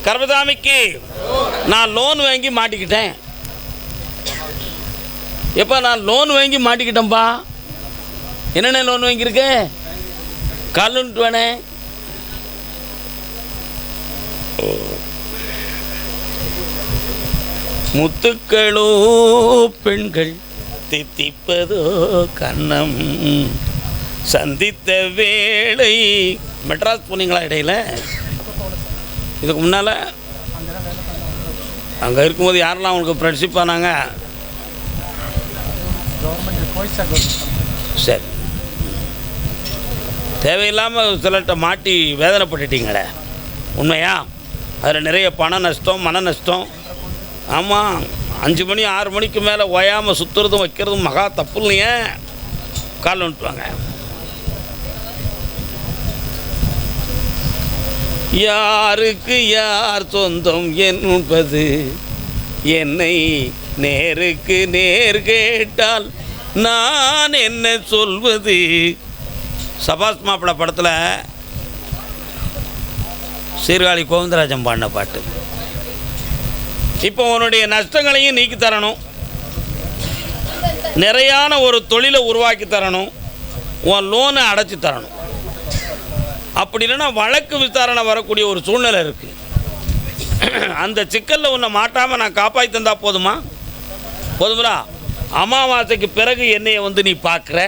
கர்மசாமிக்கு நான் லோன் வாங்கி மாட்டிக்கிட்டேன். எப்போ நான் லோன் வாங்கி மாட்டிக்கிட்டேன்ப்பா? என்னென்ன லோன் வாங்கியிருக்கேன்? கல்லுன்ட்டு வேணே. முத்துக்களோ பெண்கள் தித்திப்பதோ கண்ணம் சந்தித்த வேளை. மெட்ராஸ் போனீங்களா இடையில? இதுக்கு முன்னால் அங்கே இருக்கும்போது யாரெல்லாம் அவங்களுக்கு ஃப்ரெண்ட்ஷிப் ஆனாங்க? சரி, தேவையில்லாமல் சிலர்கிட்ட மாட்டி வேதனைப்பட்டுட்டீங்களே, உண்மையா? அதில் நிறைய பண நஷ்டம், மன நஷ்டம். ஆமாம், 5 மணி 6 மணிக்கு மேலே ஓயாமல் சுற்றுறதும் வைக்கிறதும் மகா தப்பு இல்லையே. கால் வந்துட்டுவாங்க. யாருக்கு யார் சொந்தம் என்பது என்னை நேருக்கு நேர் கேட்டால் நான் என்ன சொல்வது? சபாஸ் மாப்பிள்ளை படத்தில் சீர்காழி கோவிந்தராஜன் பாடின பாட்டு. இப்போ உன்னுடைய நஷ்டங்களையும் நீக்கி தரணும், நிறையான ஒரு தொழிலை உருவாக்கி தரணும், உன் லோனை அடைச்சி தரணும். அப்படி இல்லைன்னா வழக்கு விசாரணை வரக்கூடிய ஒரு சூழ்நிலை இருக்குது. அந்த சிக்கலில் உன்னை மாட்டாமல் நான் காப்பாற்றி தந்தா போதுமா? போதுங்களா? அமாவாசைக்கு பிறகு என்னையை நீ பார்க்குற,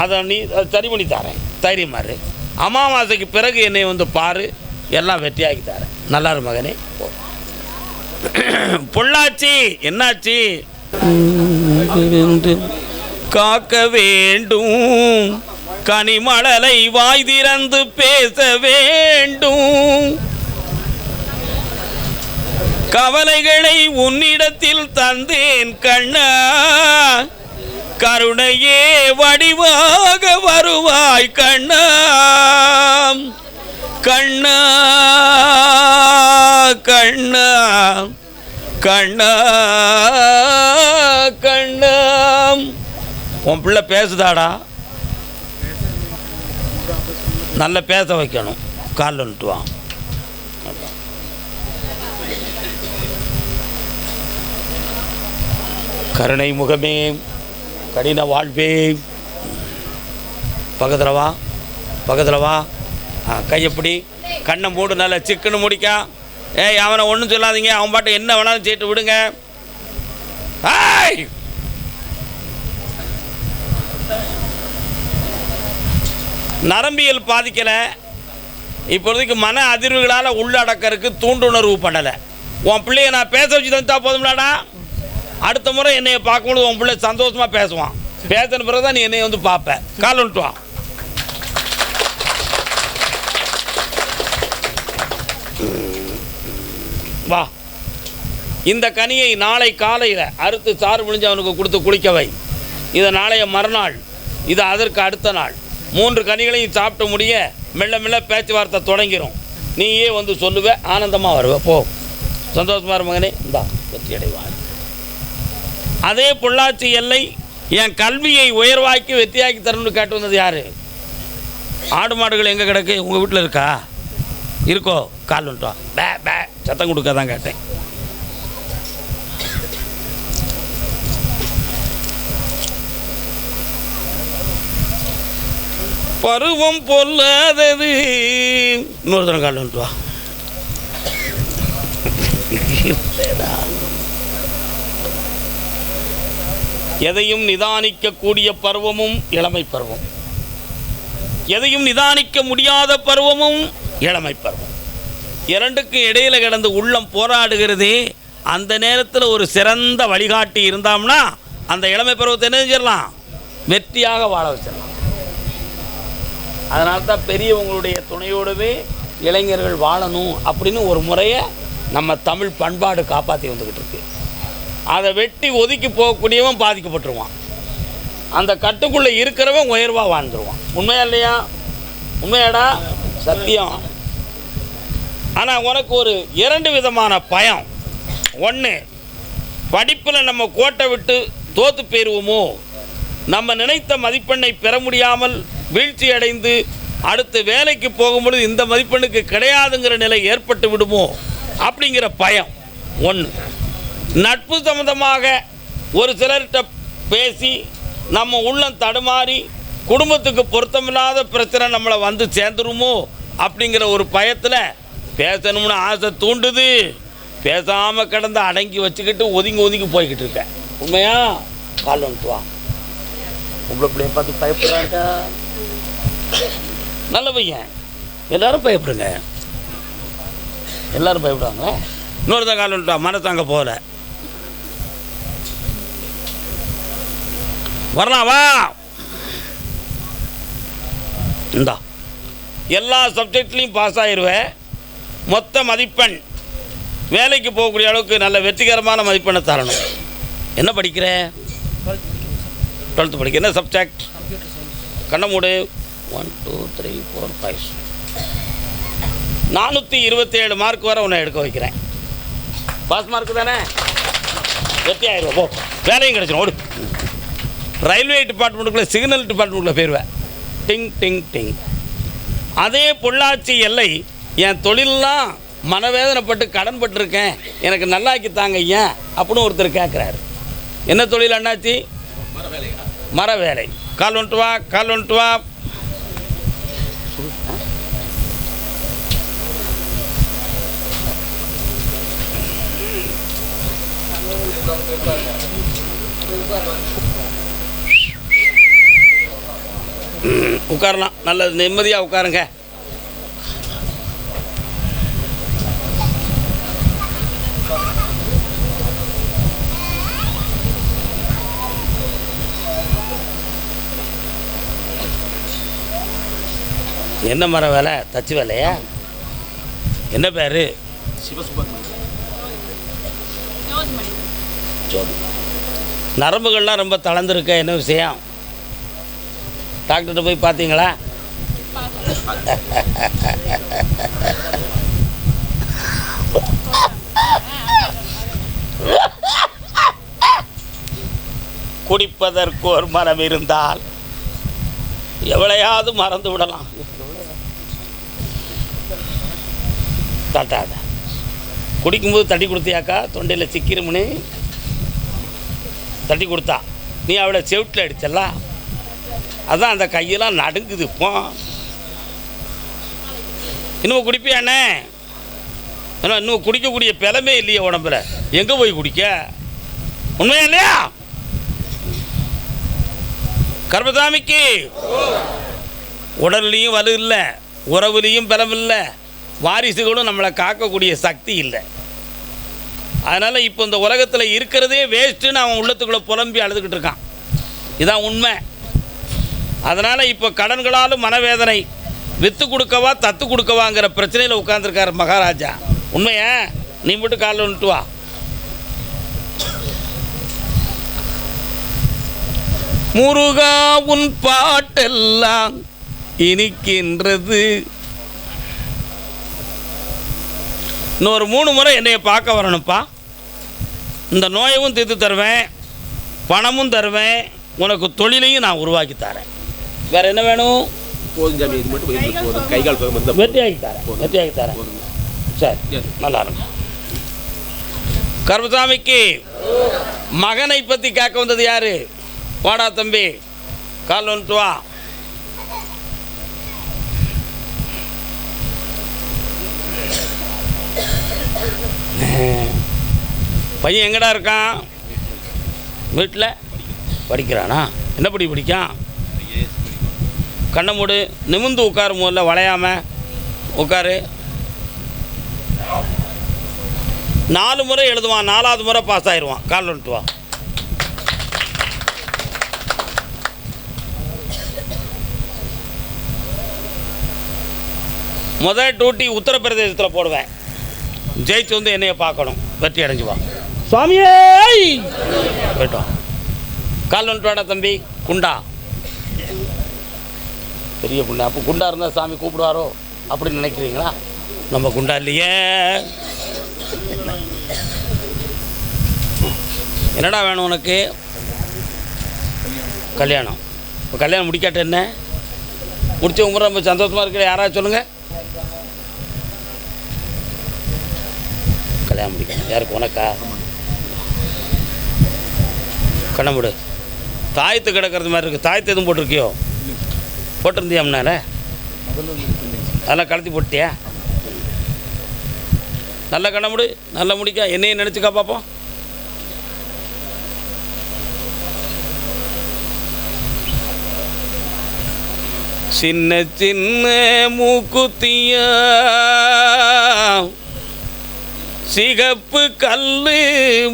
அதை நீ சரி பண்ணி தரேன், தைரியமாக இரு. அமாவாசைக்கு பிறகு என்னை பாரு, எல்லாம் வெற்றியாகி தரேன். நல்லாரு மகனே. பொள்ளாச்சி என்னாச்சு? காக்க வேண்டும் கனிமழலை வாய் திறந்து பேச வேண்டும், கவலைகளை உன்னிடத்தில் தந்தேன் கண்ணா, கருணையே வடிவாக வருவாய் கண்ணா, கண்ணா கண்ணா கண்ணா கண்ணா. உன் பிள்ளை பேசுதாடா? நல்லா பேச வைக்கணும். காலில் வந்துட்டுவான். கருணை முகமே கடின வாழ்வே, பக்கத்தில் வா, பக்கத்தில் வா. கையப்படி, கண்ணை மூடு, நல்லா சிக்கன்னு முடிக்கா. ஏய், அவனை ஒன்றும் சொல்லாதீங்க, அவன் பாட்டு என்ன வேணாலும் செய்யிட்டு விடுங்க. ஏய், நரம்பியல் பாதிக்கலை, இப்போதைக்கு மன அதிர்வுகளால் உள்ளடக்கறதுக்கு தூண்டுணர்வு பண்ணலை. உன் பிள்ளைய நான் பேச வச்சு தந்தா போதும்லாடா. அடுத்த முறை என்னையை பார்க்கும்போது உன் பிள்ளை சந்தோஷமாக பேசுவான். பேசின பிறகு தான் நீ என்னையை பார்ப்ப. கால் வந்துட்டுவான். வா, இந்த கனியை நாளை காலையில் அறுத்து சாறு முடிஞ்சு அவனுக்கு கொடுத்து குளிக்கவை. இதை நாளைய மறுநாள், இது அதற்கு அடுத்த நாள். 3 கனிகளையும் சாப்பிட்டு முடிய மெல்ல மெல்ல பேச்சுவார்த்தை தொடங்கிடும். நீயே சொல்லுவ, ஆனந்தமாக வருவ. போ, சந்தோஷமாக இரு மகனே, இந்தா வெற்றி அடைவான். அதே பொள்ளாச்சி எல்லை என் கல்வியை உயர்வாக்கி வெற்றியாக்கி தரணும்னு கேட்டு வந்தது யார்? ஆடு மாடுகள் எங்கே கிடக்கு? உங்கள் வீட்டில் இருக்கா? இருக்கோ? கால் வந்துட்டோம். பே பே சத்தம் கொடுக்க தான் கேட்டேன். பருவம் பொல்லாதது. இன்னொரு தரம் கால் வந்துட்டு வா. எதையும் நிதானிக்கக்கூடிய பருவமும் இளமை பருவம், எதையும் நிதானிக்க முடியாத பருவமும் இளமை பருவம். இரண்டுக்கும் இடையில கிடந்து உள்ளம் போராடுகிறதே. அந்த நேரத்தில் ஒரு சிறந்த வழிகாட்டி இருந்தாம்னா அந்த இளமை பருவத்தை என்ன செஞ்சிடலாம்? வெற்றியாக வாழ வச்சிடலாம். அதனால தான் பெரியவங்களுடைய துணையோடவே இளைஞர்கள் வாழணும் அப்படின்னு ஒரு முறையை நம்ம தமிழ் பண்பாடு காப்பாற்றி வந்துக்கிட்டு இருக்கு. அதை வெட்டி ஒதுக்கி போகக்கூடியவன் பாதிக்கப்பட்டுருவான். அந்த கட்டுக்குள்ளே இருக்கிறவன் உயர்வாக வாழ்ந்துருவான். உண்மையா இல்லையா? உண்மையாடா? சத்தியம். ஆனால் உனக்கு ஒரு 2 விதமான பயம். ஒன்று, படிப்பில் நம்ம கோட்டை விட்டு தோற்று போயிடுவோமோ, நம்ம நினைத்த மதிப்பெண்ணை பெற முடியாமல் வீழ்ச்சி அடைந்து அடுத்து வேலைக்கு போகும்பொழுது இந்த மதிப்பெண்ணுக்கு கிடையாதுங்கிற நிலை ஏற்பட்டு விடுமோ அப்படிங்கிற பயம் ஒன்று. நட்பு சம்பந்தமாக ஒரு சிலர்கிட்ட பேசி நம்ம உள்ளம் தடுமாறி குடும்பத்துக்கு பொருத்தமில்லாத பிரச்சனை நம்மளை வந்து சேர்ந்துருமோ அப்படிங்கிற ஒரு பயத்தில் பேசணும்னு ஆசை தூண்டுது. பேசாமல் கிடந்து அடங்கி வச்சுக்கிட்டு ஒதுங்கி போய்கிட்டு இருக்கேன். உண்மையா? கால் வந்துட்டு வா. உங்களை பிள்ளைய பார்த்து பயப்படுறாங்க. நல்ல பையன். எல்லோரும் பயப்படுங்க. எல்லோரும் பயப்படுவாங்க. இன்னொருத்தான் கால் வந்துட்டா. மனத்தாங்க போகல. வரலாம் வா. இந்தா எல்லா சப்ஜெக்ட்லேயும் பாஸ் ஆகிடுவேன். மொத்த மதிப்பெண் வேலைக்கு போகக்கூடிய அளவுக்கு நல்ல வெற்றிகரமான மதிப்பெண்ணை தரணும். என்ன படிக்கிற? 12th படிக்க. என்ன சப்ஜெக்ட்? கண்ணமூடு. 1 2 3 4 5 427 மார்க் வரை உன்னை எடுக்க வைக்கிறேன். பாஸ் மார்க்கு தானே? வெற்றி ஆயிடுவோம். போ, வேலையும் கிடச்சிடும். ஓடு. ரயில்வே டிபார்ட்மெண்ட்டுக்குள்ளே சிக்னல் டிபார்ட்மெண்ட்டுக்குள்ளே போயிடுவேன். டிங் டிங் டிங். அதே பொள்ளாச்சி எல்லை. என் தொழிலெலாம் மனவேதனைப்பட்டு கடன் பட்டிருக்கேன், எனக்கு நல்லாக்கி தாங்க ஏன் அப்படின்னு ஒருத்தர் கேட்குறாரு. என்ன தொழில் அண்ணாச்சி? மர வேலை. கால் வந்துட்டு வா. கால் வந்துட்டு வா. உட்காரலாம். நல்ல நிம்மதியாக உட்காருங்க. என்ன மர வேலை? தச்சு வேலையா? என்ன பேர்? நரம்புகள்லாம் ரொம்ப தளர்ந்துருக்க. என்ன விஷயம்? டாக்டர்கிட்ட போய் பார்த்தீங்களா? குடிப்பதற்கு ஒரு மரம் இருந்தால் எவ்வளையாவது மறந்து விடலாம். தட்டாத. குடிக்கும்போது தட்டி கொடுத்தியாக்கா? தொண்டையில் சிக்கிருமுன்னு தட்டி கொடுத்தா நீ அவளை செவிட்டில் அடிச்சல. அதான் அந்த கையெல்லாம் நடுங்குது. இப்போ இன்னும் குடிப்பியாண்ணே? ஏன்னா இன்னும் குடிக்கக்கூடிய பிளமே இல்லையே உடம்புல. எங்கே போய் குடிக்க? உண்மையா இல்லையா? கர்மசாமிக்கு உடல்லையும் வலு இல்லை, உறவுலேயும் பலம் இல்லை, வாரிசுகளும் நம்மளை காக்கக்கூடிய சக்தி இல்லை. அதனால் இப்போ இந்த உலகத்தில் இருக்கிறதே வேஸ்ட்டுன்னு அவன் உள்ளத்துக்குள்ளே புலம்பி அழுதுகிட்டு இருக்கான். இதான் உண்மை. அதனால் இப்போ கடன்களாலும் மனவேதனை, விற்று கொடுக்கவா தத்து கொடுக்கவாங்கிற பிரச்சனையில் உட்காந்துருக்கார் மகாராஜா. உண்மையா? நீ மட்டும் காலில் வந்துட்டு வா. முருகா உன் பாட்டெல்லாம் இனிக்கின்றது. இன்னொரு 3 முறை என்னைய பார்க்க வரணும்ப்பா. இந்த நோயவும் தீர்த்து தருவேன், பணமும் தருவேன், உனக்கு தொழிலையும் நான் உருவாக்கி தரேன். வேறு என்ன வேணும்? வெற்றியாகி தரேன். சரி, நல்லா இருக்கும். கர்மசாமிக்கு மகனை பற்றி கேட்க வந்தது யாரு? வாடா தம்பி, கால் வந்துட்டு வா. பையன் எங்கடா இருக்கான்? வீட்டில் படிக்கிறானா? என்ன படிக்கான்? கண்ணை மூடு. நிமிந்து உட்காரு. முதல்ல வளையாம உட்காரு. 4 முறை எழுதுவான், 4வது முறை பாஸ் ஆயிடுவான். கால் வந்துட்டு வா. முதல் டூட்டி உத்தரப்பிரதேசத்தில் போடுவேன். ஜெயிச்சு வந்து என்னைய பார்க்கணும். வெற்றி அடைஞ்சுவா. சுவாமியே போயிட்டோம். கால் வந்துட்டு வாடா தம்பி. குண்டா பெரிய குண்டா. அப்போ குண்டா இருந்தால் சாமி கூப்பிடுவாரோ அப்படின்னு நினைக்கிறீங்களா? நம்ம குண்டா இல்லையே. என்னடா வேணும் உனக்கு? கல்யாணம். இப்போ கல்யாணம் முடிக்காட்ட என்ன? முடிச்ச உங்க ரொம்ப சந்தோஷமாக இருக்கிற யாராவது சொல்லுங்கள். கல்யாணம் முடிக்கணும் யாருக்கு? உனக்கா? கண்ணமுடு. தாயத்து கிடக்கிறது மாதிரி இருக்குது. தாயத்து எதுவும் போட்டிருக்கியோ? போட்டிருந்தியா முன்னால? அதெல்லாம் கலத்தி போட்டியா? நல்ல கண்ணமுடு, நல்லா முடிக்க. என்னையும் நினச்சிக்கா பார்ப்போம். சின்ன சின்ன மூக்குத்தியா, சிகப்பு கல்லு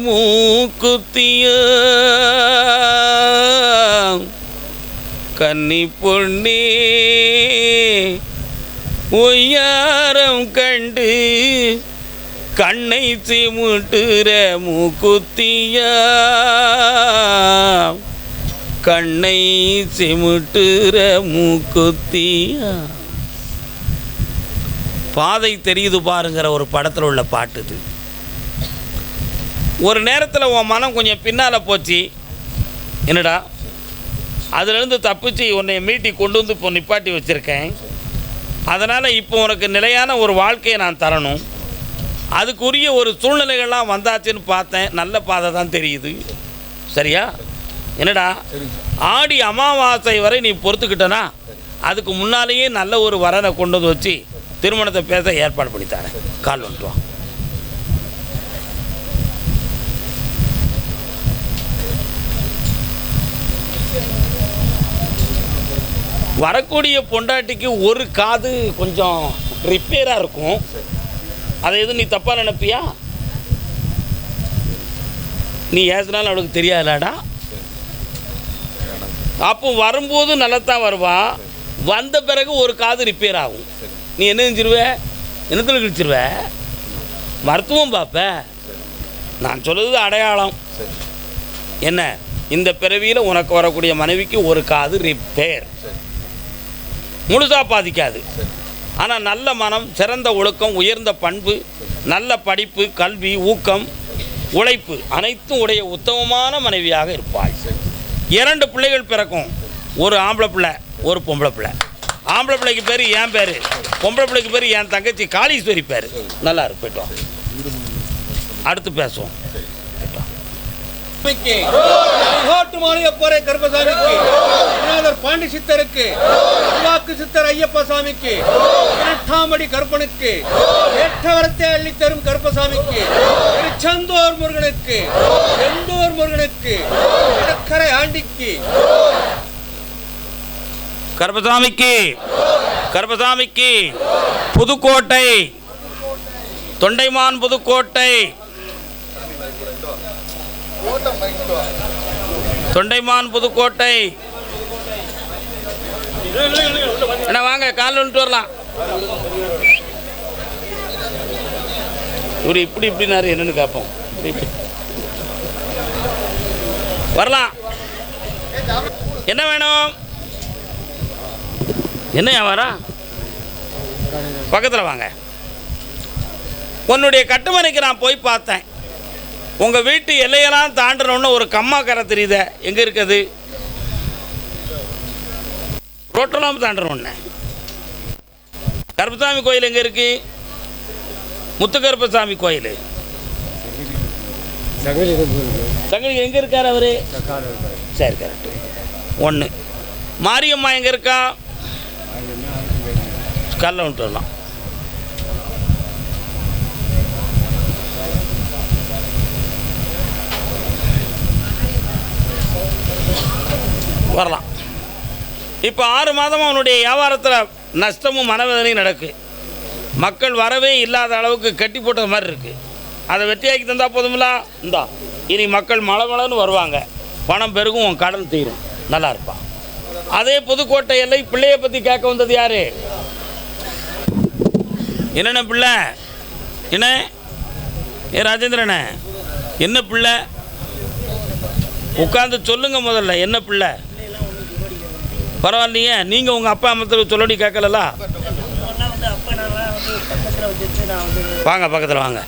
மூக்குத்தியா, கன்னி பொண்ணே ஒய்யாரம் கண்டு கண்ணை சிமுட்டுற மூக்குத்தியா, கண்ணை சிமுட்டுற மூக்குத்தியா. பாதை தெரியுது பாருங்கிற ஒரு படத்தில் உள்ள பாட்டு இது. ஒரு நேரத்தில் உன் மனம் கொஞ்சம் பின்னால் போச்சு, என்னடா அதிலிருந்து தப்பிச்சு உன்னை மீட்டி கொண்டு வந்து இப்போ நிப்பாட்டி வச்சுருக்கேன். அதனால் இப்போ உனக்கு நிலையான ஒரு வாழ்க்கையை நான் தரணும். அதுக்குரிய ஒரு சூழ்நிலைகள்லாம் வந்தாச்சுன்னு பார்த்தேன். நல்ல பாதை தான் தெரியுது. சரியா? என்னடா ஆடி அமாவாசை வரை நீ பொறுத்துக்கிட்டனா அதுக்கு முன்னாலேயே நல்ல ஒரு வரனை கொண்டு வந்து வச்சு திருமணத்தை பேச ஏற்பாடு பண்ணித்தாரேன். கால் வந்துட்டு வா. வரக்கூடிய பொண்டாட்டிக்கு ஒரு காது கொஞ்சம் ரிப்பேராக இருக்கும். அதை எதுவும் நீ தப்பாக நினைப்பியா? நீ ஏசினாலும் அவளுக்கு தெரியாதுலாடா. அப்போ வரும்போது நல்லத்தான் வருவா, வந்த பிறகு ஒரு காது ரிப்பேர் ஆகும். நீ என்ன செஞ்சிருவ? என்னத்தில் கிழிச்சிருவ? மருத்துவம் பார்ப்ப. நான் சொல்லுறது அடையாளம். என்ன, இந்த பிறவியில் உனக்கு வரக்கூடிய மனைவிக்கு ஒரு காது ரிப்பேர், முழுசாக பாதிக்காது. ஆனால் நல்ல மனம், சிறந்த ஒழுக்கம், உயர்ந்த பண்பு, நல்ல படிப்பு, கல்வி, ஊக்கம், உழைப்பு அனைத்தும் உடைய உத்தமமான மனைவியாக இருப்பாள். 2 பிள்ளைகள் பிறக்கும். ஒரு ஆம்பளை பிள்ளை, ஒரு பொம்பளை பிள்ளை. ஆம்பளை பிள்ளைக்கு பேர் என் பேர், பொம்பளை பிள்ளைக்கு பேர் என் தங்கச்சி காளீஸ்வரி பேர். நல்லா இருக்கு. போய்ட்டோம், அடுத்து பேசுவோம். பாண்டி சித்தருக்கு, வாக்கு சித்தர் ஐயப்ப சாமிக்கு, 8ஆம் அடி கருப்பனுக்கு, ஏற்றவரத்தை அள்ளி தரும் கருப்பசாமிக்கு, திருச்செந்தூர் முருகனுக்கு, செந்தூர் முருகனுக்கு, கடற்கரை ஆண்டிக்கு, கருப்பசாமிக்கு, கருப்பசாமிக்கு, புதுக்கோட்டை, தொண்டைமான் புதுக்கோட்டை, தொண்டைமான் புதுக்கோட்டை. என்ன வாங்க, காலில் வந்துட்டு வரலாம். இவரு இப்படி இப்படினாரு, என்னன்னு கேட்போம். வரலாம். என்ன வேணும்? என்ன வியாபாரம்? பக்கத்தில் வாங்க. உன்னுடைய கட்டுமனைக்கு நான் போய் பார்த்தேன். உங்கள் வீட்டு எல்லையெல்லாம் தாண்டணுன்னு ஒரு கம்மா கரை தெரியுத, எங்கே இருக்குது? ரோட்டெல்லாம் தாண்டணுன்னு. கருப்பசாமி கோயில் எங்கே இருக்கு? முத்துக்கருப்பசாமி கோயில் தங்கச்சி எங்கே இருக்கார் அவரு? சரி, கரெக்டு. 1. மாரியம்மா எங்கே இருக்கா? கல்ல விட்டு வரலாம். வரலாம். இப்போ 6 மாதமாக அவனுடைய வியாபாரத்தில் நஷ்டமும் மனவேதனையும் நடக்கு. மக்கள் வரவே இல்லாத அளவுக்கு கட்டி போட்டது மாதிரி இருக்குது. அதை வெட்டியாக்கி தந்தால் போதுமில்ல? இந்தா, இனி மக்கள் மழை வருவாங்க, பணம் பெருகும், உன் கடன் தீரும், நல்லா இருப்பான். அதே புதுக்கோட்டை எல்லை பிள்ளையை பற்றி கேட்க வந்தது யார்? என்னென்ன பிள்ளை? என்ன ராஜேந்திரனே, என்ன பிள்ளை? உட்காந்து சொல்லுங்க முதல்ல, என்ன பிள்ளை? பரவாயில்லையே, நீங்கள் உங்கள் அப்பா அம்மா சொல்லி கேட்கலா? வாங்க, பக்கத்தில் வாங்க.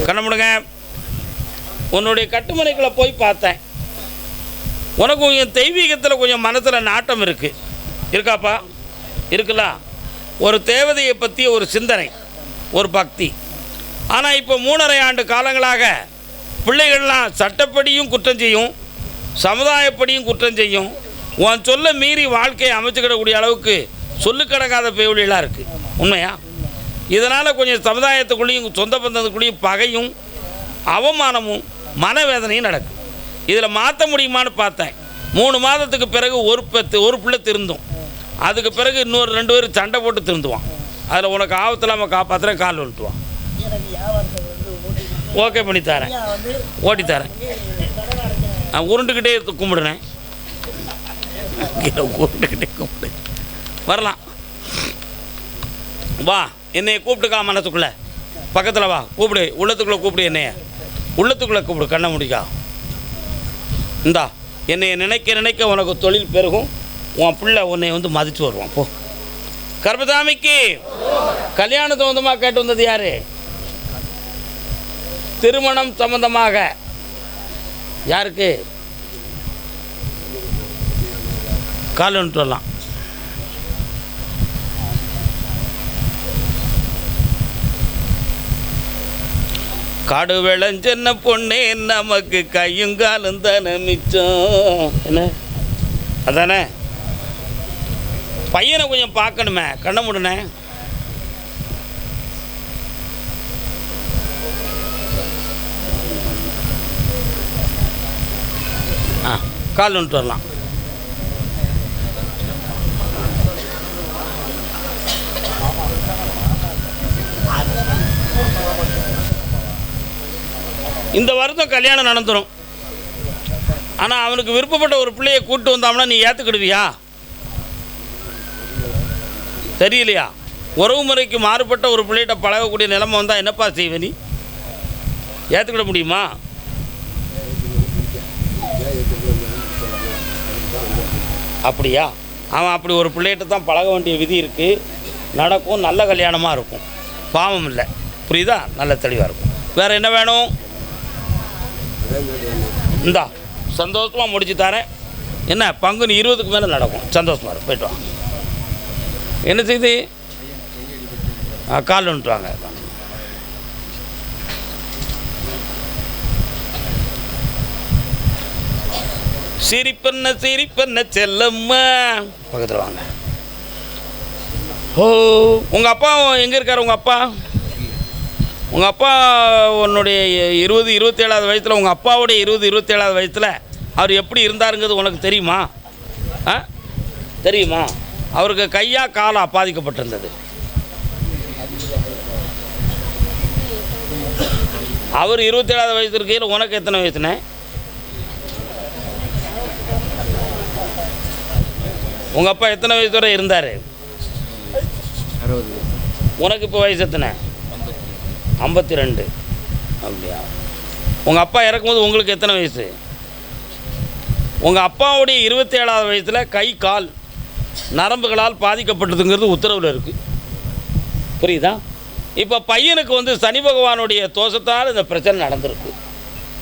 கண்ண முடுங்க. உன்னுடைய கட்டுமனைக்குள்ள போய் பார்த்தேன். உனக்கு கொஞ்சம் தெய்வீகத்தில் கொஞ்சம் மனசில் நாட்டம் இருக்குது. இருக்காப்பா? இருக்குல்ல? ஒரு தேவதையை பற்றி ஒரு சிந்தனை, ஒரு பக்தி. ஆனால் இப்போ 3.5 ஆண்டு காலங்களாக பிள்ளைகள்லாம் சட்டப்படியும் குற்றம் செய்யும், சமுதாயப்படியும் குற்றம் செய்யும். உன் சொல்ல மீறி வாழ்க்கையை அமைச்சுக்கிடக்கூடிய அளவுக்கு சொல்லுக்கடங்காத பேவலியெல்லாம் இருக்குது. உண்மையா? இதனால் கொஞ்சம் சமுதாயத்துக்குள்ளேயும் சொந்த பந்தத்துக்குள்ளேயும் பகையும் அவமானமும் மனவேதனையும் நடக்கும். இதில் மாற்ற முடியுமான்னு பார்த்தேன். 3 மாதத்துக்கு பிறகு ஒரு பிள்ளை திருந்தும். அதுக்கு பிறகு இன்னொரு 2 பேர் சண்டை போட்டு திருந்துவான். அதில் உனக்கு ஆபத்தில்லாமல் காப்பாற்றுறேன், கால் வந்துட்டுவான். ஓகே பண்ணி தரேன், ஓட்டி தரேன். நான் உருண்டுக்கிட்டே கும்பிடுறேன், உருண்டுக்கிட்டே கும்பிடு. வரலாம், வா. என்னையை கூப்பிட்டுக்கா, மனசுக்குள்ளே பக்கத்தில் வா, கூப்பிடு. உள்ளத்துக்குள்ளே கூப்பிடு, என்னைய உள்ளத்துக்குள்ளே கூப்பிடு, கண்ணை முடிக்கா. இந்தா, என்னை நினைக்க உனக்கு தொழில் பெருகும். உன் பிள்ளை உன்னை வந்து மதித்து வருவான். போ. கர்பசாமிக்கு கல்யாண சம்பந்தமாக கேட்டு வந்தது யாரு? திருமணம் சம்பந்தமாக. யாருக்கு? கால் வந்துட்டு வரலாம். காடு விளைஞ்சென்ன பொண்ணே, நமக்கு கையுங்காலும் தானே மிச்சம். என்ன அதானே? பையனை கொஞ்சம் பார்க்கணுமே, கண்ண முடுனே. கால் வந்துட்டு வரலாம். இந்த வருஷம் கல்யாணம் நடந்துடும். ஆனால் அவனுக்கு விருப்பப்பட்ட ஒரு பிள்ளையை கூப்பிட்டு வந்தோம்னா நீ ஏற்றுக்கிடுவியா? தெரியலையா? உறவு முறைக்கு மாறுபட்ட ஒரு பிள்ளைகிட்ட பழகக்கூடிய நிலைமை வந்தால் என்னப்பா செய்வே? நீ ஏற்றுக்கிட முடியுமா? அப்படியா? அவன் அப்படி ஒரு பிள்ளைகிட்ட தான் பழக வேண்டிய விதி இருக்குது. நடக்கும், நல்ல கல்யாணமாக இருக்கும், பாவம் இல்லை. புரியுதா? நல்ல தெளிவாக இருக்கும். வேறு என்ன வேணும்? இந்தா, சந்தோஷமாக முடிச்சு தரேன். என்ன, பங்குனி 20க்கு மேலே நடக்கும். சந்தோஷமாக இருக்கும், போய்ட்டு வா. என்ன செய்து? கால் வந்துட்டுவாங்க. சிரிப்பண்ண செல்லம்மா, பக்கத்தில் வாங்க. ஓ, உங்கள் அப்பா எங்கே இருக்கார்? உங்கள் அப்பா உன்னுடைய 27வது வயசில், உங்கள் அப்பாவுடைய 27வது வயசில் அவர் எப்படி இருந்தாருங்கிறது உனக்கு தெரியுமா? தெரியுமா? அவருக்கு கையா காலா பாதிக்கப்பட்டிருந்தது. அவர் 27வது வயசு இருக்கையில் உனக்கு எத்தனை வயசுனே? உங்கள் அப்பா எத்தனை வயசு வரை இருந்தார்? 60. உனக்கு இப்போ வயசு எத்தனை? 52. அப்படியா? உங்கள் அப்பா இறக்கும்போது உங்களுக்கு எத்தனை வயசு? உங்கள் அப்பாவுடைய 27வது வயசில் கை கால் நரம்புகளால் பாதிக்கப்பட்டதுங்கிறது உத்தரவில் இருக்குது. புரியுதா? இப்போ பையனுக்கு வந்து சனி பகவானுடைய தோஷத்தால் இந்த பிரச்சனை நடந்திருக்கு.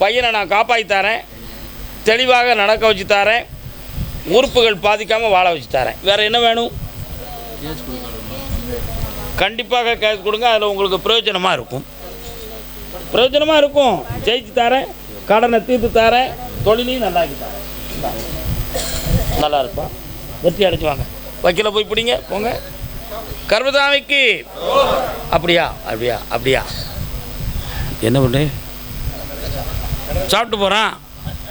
பையனை நான் காப்பாற்றி தரேன், தெளிவாக நடக்க வச்சு தரேன், உறுப்புகள் பாதிக்காமல் வாழ வச்சு தரேன். வேறு என்ன வேணும்? கண்டிப்பாக கேஸ் கொடுங்க. அதில் உங்களுக்கு பிரயோஜனமாக இருக்கும். ஜெயிச்சு தரேன், கடனை தீர்த்து தரேன், தொழிலையும் நல்லாக்கி தரேன். நல்லா இருப்பான். வெற்றி அடைச்சு வாங்க. வக்கீல போய் பிடிங்க, போங்க. கர்பசாமிக்கு. அப்படியா? என்ன பண்ணு? சாப்பிட்டு போகிறான்.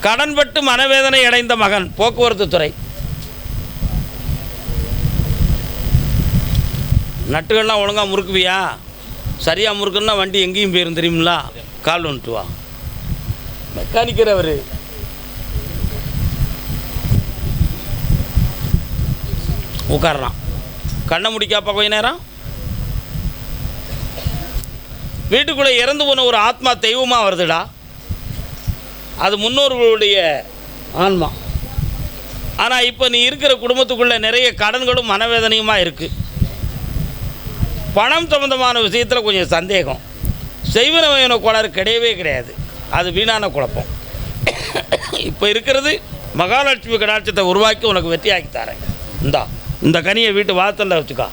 கடன்பட்டு மனவேதனை அடைந்த மகன், போக்குவரத்து துறை. நட்டுகள்லாம் ஒழுங்காக முறுக்குவியா? சரியாக முறுக்குன்னா வண்டி எங்கேயும் போயிரும் தெரியுங்களா? கால் வந்துட்டு வா. மெக்கானிக்கர் அவர். உட்காரலாம். கண்ணை முடிக்காப்பா கொஞ்ச நேரம். வீட்டுக்குள்ளே இறந்து போன ஒரு ஆத்மா தெய்வமாக வருதுடா. அது முன்னோர்களுடைய ஆன்மா. ஆனால் இப்போ நீ இருக்கிற குடும்பத்துக்குள்ளே நிறைய கடன்களும் மனவேதனையுமாக இருக்குது. பணம் சம்பந்தமான விஷயத்தில் கொஞ்சம் சந்தேகம். செய்வன வயன கோளாறு கிடையவே கிடையாது. அது வீணான குழப்பம். இப்போ இருக்கிறது மகாலட்சுமி கடாட்சத்தை உருவாக்கி உனக்கு வெற்றியாக்கி தரேன். இந்த கனியை வீட்டு வாசலில் வச்சுக்கோ,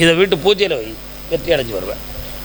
இதை வீட்டு பூஜையில் வை, வெற்றி அடைஞ்சு வருவேன்.